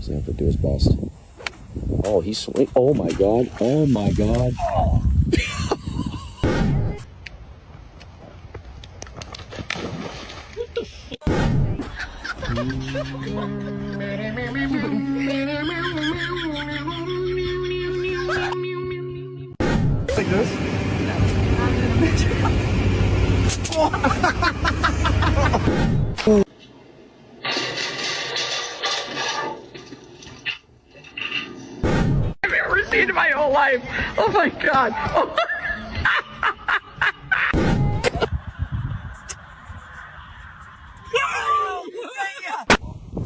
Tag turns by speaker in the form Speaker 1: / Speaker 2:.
Speaker 1: He's gonna have to do his best. Oh, he's swing. Oh my god. Oh my god.
Speaker 2: Like this?
Speaker 3: I've ever seen in my whole life. Oh my god. Oh.